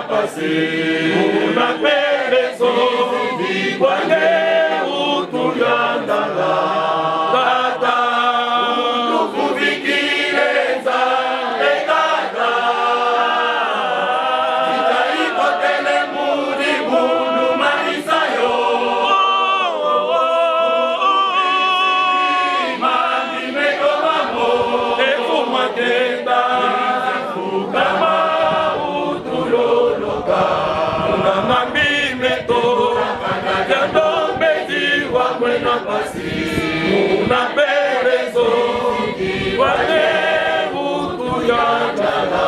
pasi una perezo Wage utuyandala Tata Utukuvikireza Etata Itaikotele muri bundu marisayo Mami meko mamo Efuma kenda Fukama utuloloka Unamambi meto Jando bezi wakwena pasi Una perezo Wage utuyandala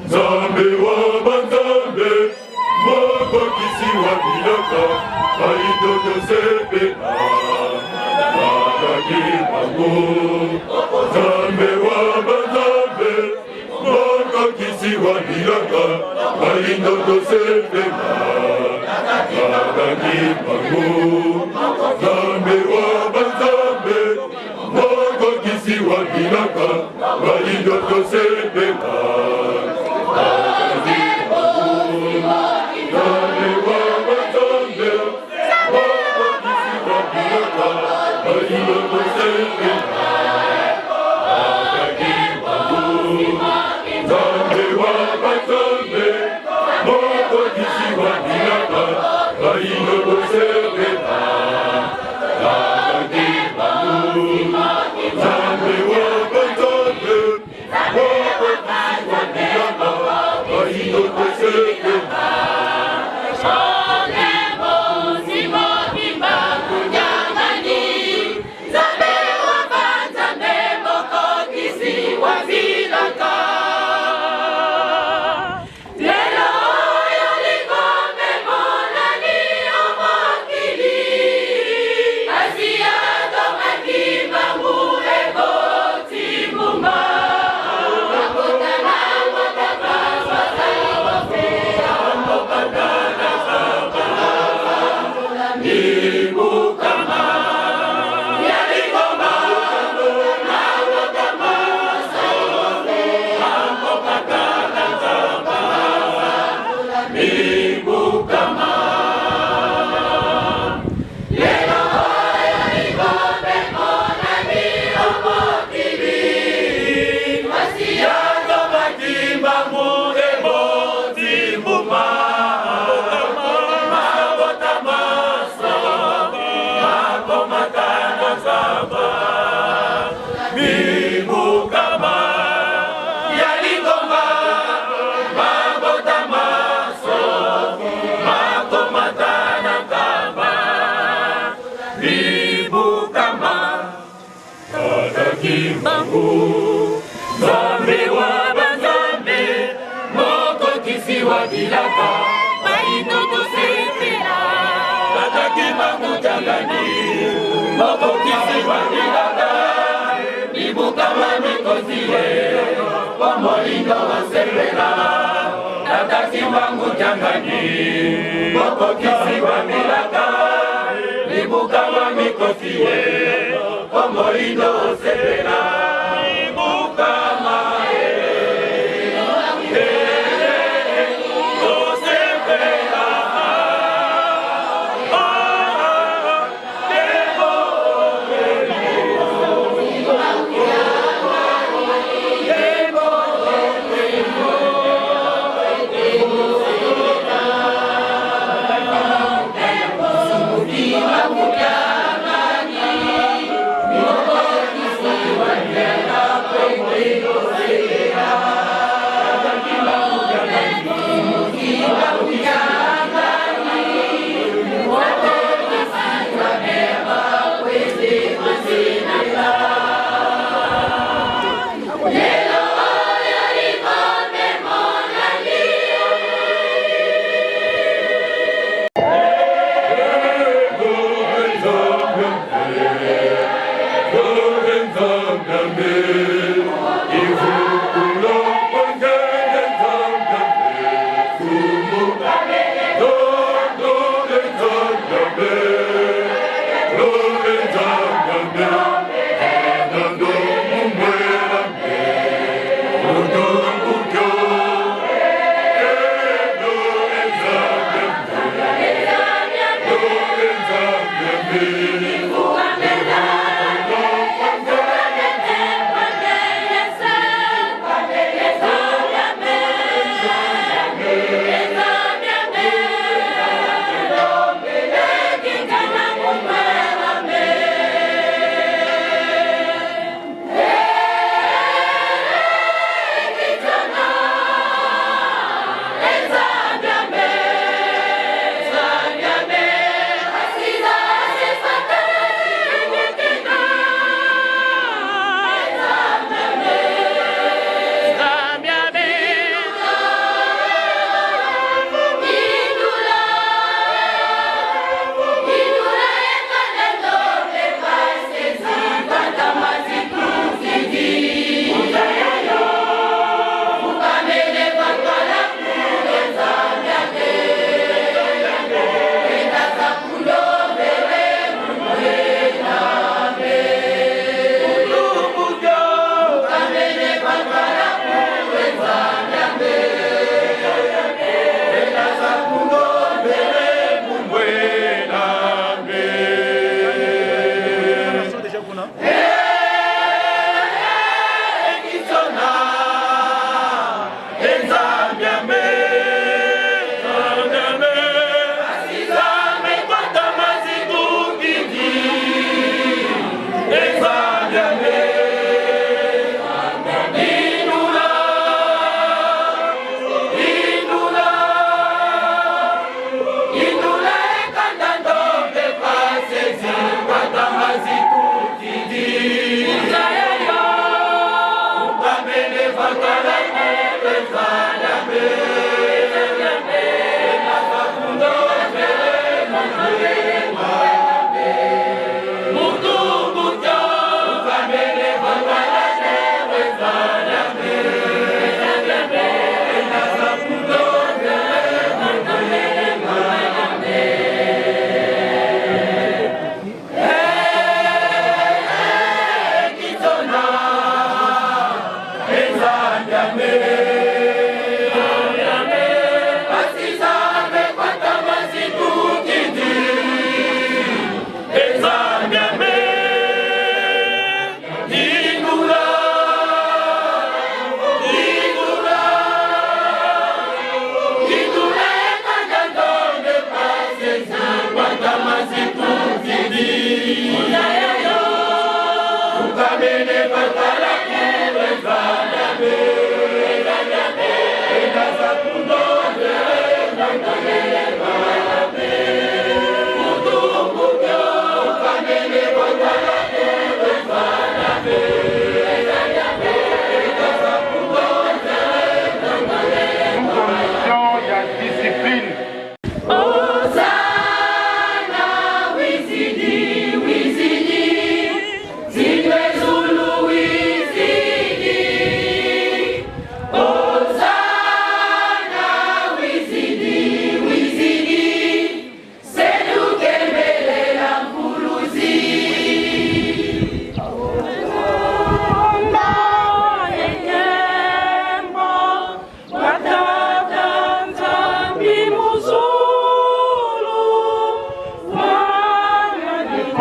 Zambe wa banzambe Mokokisi wa bilaka Kaido Josepe Magaki bango Zambe wa banzambe Mokokisi wa bilaka Kaido Josepe Magaki bango Zambe wa banzambe Mokokisi wa bilaka Kaido Josepe Mimukama, Yaligoma, Zambe wa banzambe, moko kisiwa bilaka, baito tosepela. Bataki bangu jangani, moko kisiwa bilaka, ibuka mamikozie, pomolindo wasepela. Bataki bangu jangani, moko kisiwa bilaka, ibuka mamikozie, pomolindo wasepela.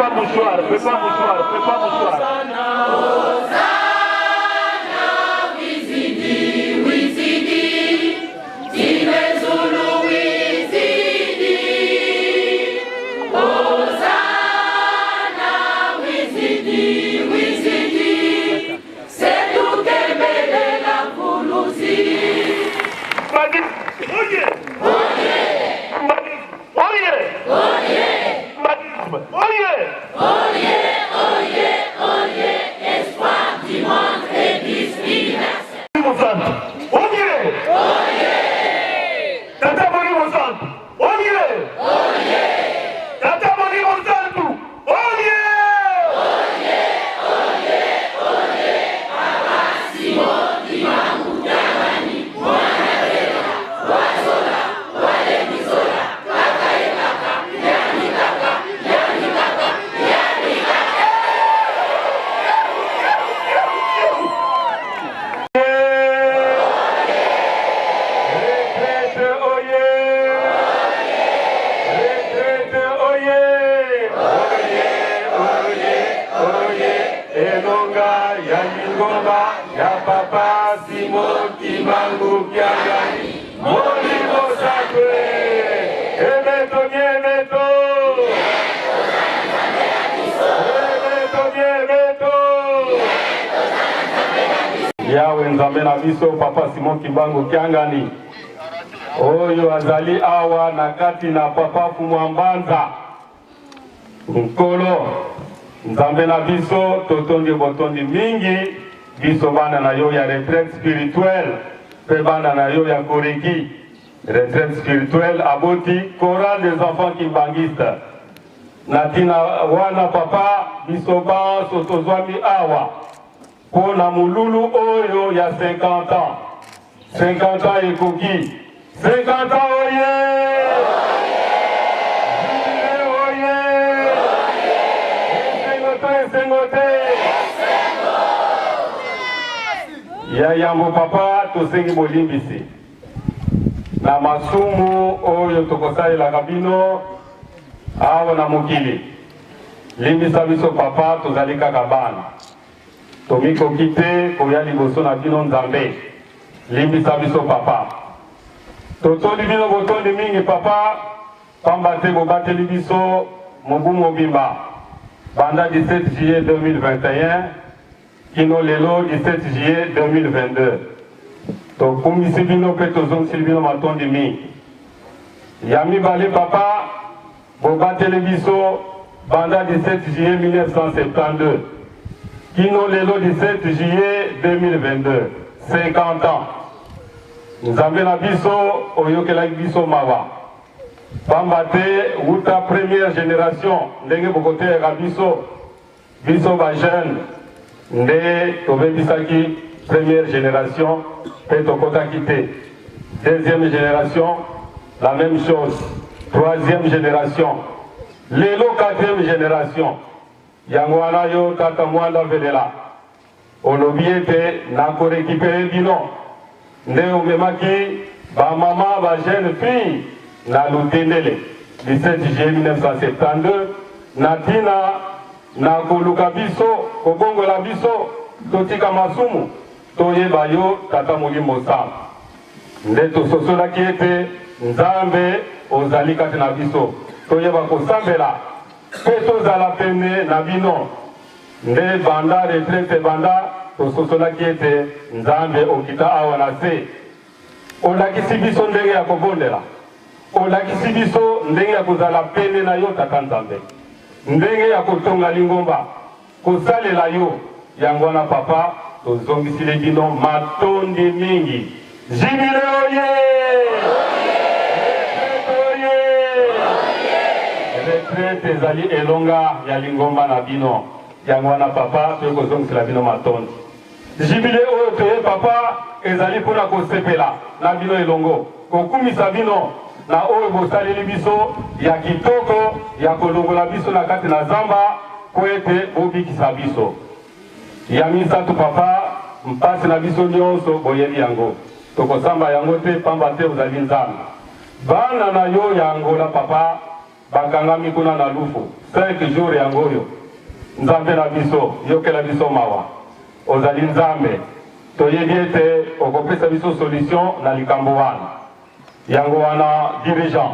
pas mouchoir, fais pas mouchoir, fais pas mouchoir. Yawe nzambe na biso papa Simon Kimbangu Kiangani oyo azali awa na kati na papa Fumwambanza nkolo nzambe na biso totondi botondi mingi biso bana na yo ya retraite spirituelle pe bana na yo ya koreki retraite spirituelle aboti chorale des enfants kimbangistes natina wana papa biso ba sotozwami awa pour na mululu oyo ya 50 ans 50 ans ekoki 50 ans oye oye esengote ya yambo papa tosengi bolimbisi na masumu oyo tokosalela bino awa na mokili limbisa biso papa tozali kaka bana tomiko kite koya liboso na bino nzambe limbisa biso papa totondi bino botondi mingi papa pamba te bobateli biso mobu mobimba banda 17 juillet 2021 kino lelo 17 juillet 2022 tokumisi bino pe tozongisili bino matondi mingi ya mibale papa bobateli biso banda 17 juillet 1972 kino lelo 17 juillet 2022 50 ans nzambe na biso oyokelaki biso mawa pamba te wuta première génération ndenge bokoteyaka biso ba jeune nde tobebisaki première génération pe tokotaki te deuxième génération la même chose troisième génération lelo quatrième génération yango wana yo tata mwanda velela olobi ete nakorekipere bino nde omemaki bamama ba jeune fille na lutendele 17 juillet 1972 na tina na koluka biso kobongola biso totika masumu toyeba yo tata molimo sama nde tososolaki ete nzambe ozali kati na biso toyeba kosambela pe tozala pene na bino nde banda retraite banda tososolaki ete nzambe okita awa na se olakisi biso ndenge ya kobondela olakisi biso ndenge ya kozala pene na yo tata nzambe ndenge ya kotonga lingomba kosalela yo yango wana papa tozongisile bino matondi mingi jibile oye retraite ezali elonga ya lingomba na bino yango wana papa tokozongisela bino matondi jibile oyo toye papa ezali mpona kosepela na bino elongo kokumisa bino na oyo bosaleli biso ya kitoko ya kolongola biso na kati na zamba po ete bobikisa biso ya misato papa mpasi na biso nyonso boyebi yango tokosamba yango te pamba te ozali nzambe bana na yo ya Angola papa bakangami kuna na lufu 5 jours ya ngoyo nzambe na biso yokela biso mawa ozali nzambe toyebi ete okopesa biso solution na likambo wana yango wana dirigeant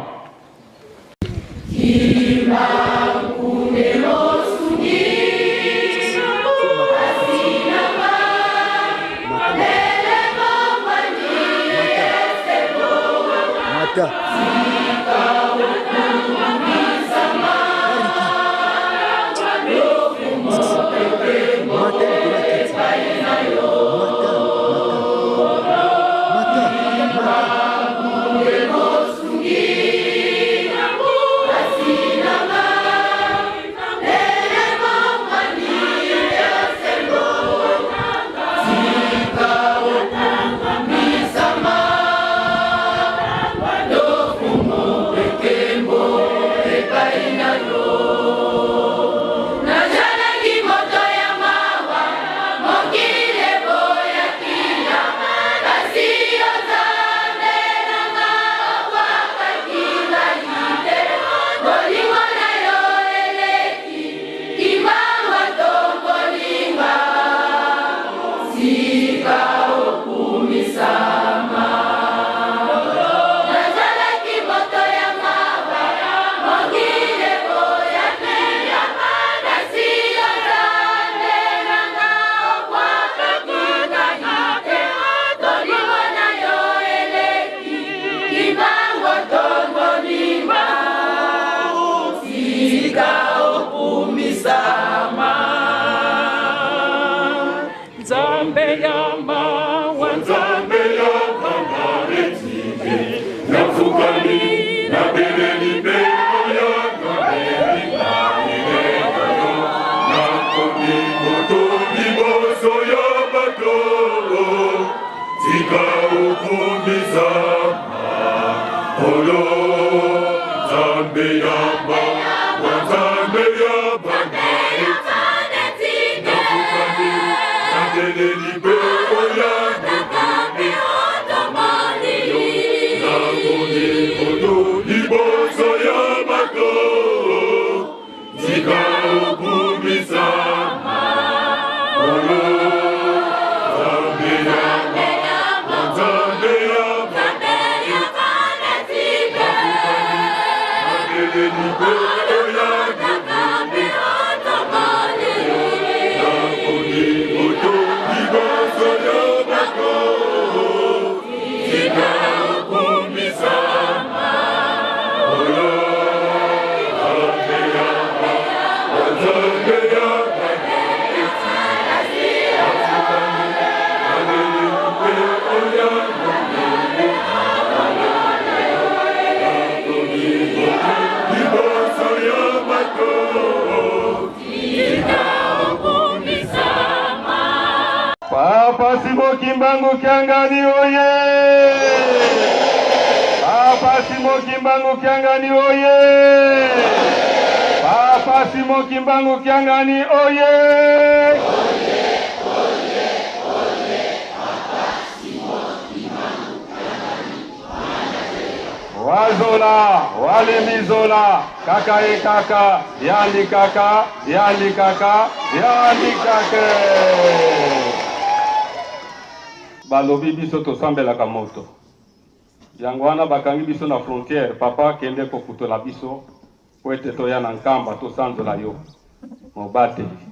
Papa Simo Kimbangu Kiangani oye! Papa Simo Kimbangu Kiangani oye! Papa Simo Kimbangu Kiangani oye! Wazola, wale mizola, kaka e kaka, yandi kaka, yandi kaka, yandi kaka. Balobi biso tosambelaka moto. Yango wana bakangi biso na frontière, papa kende kokutola biso po ete toya na nkamba tosanzola yo. Mobateli.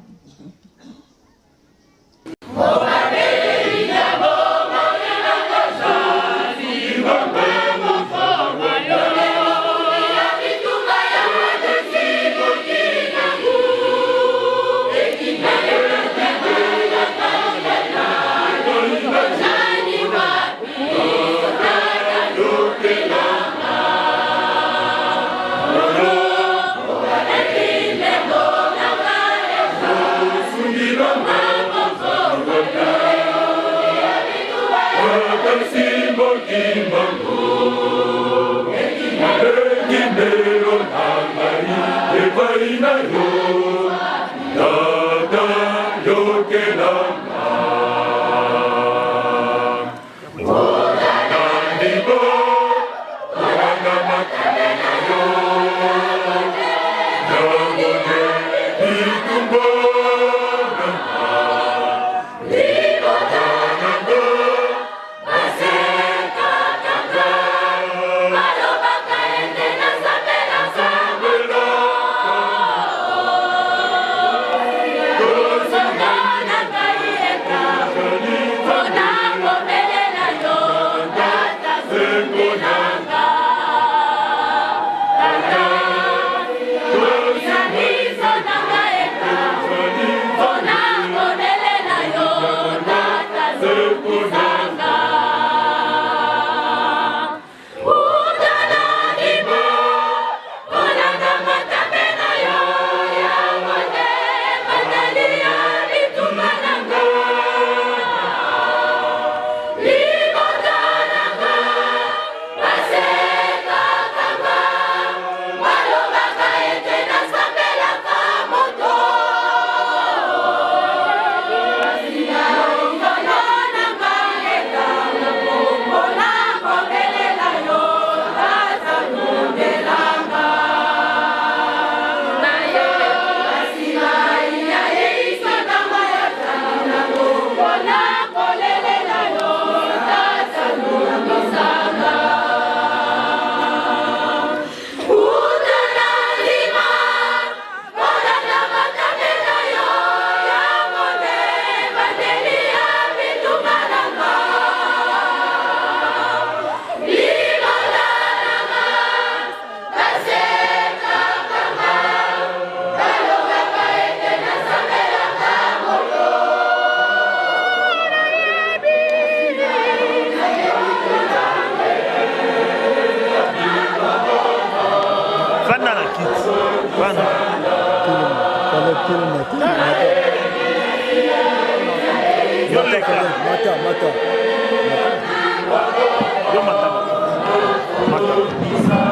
Mata.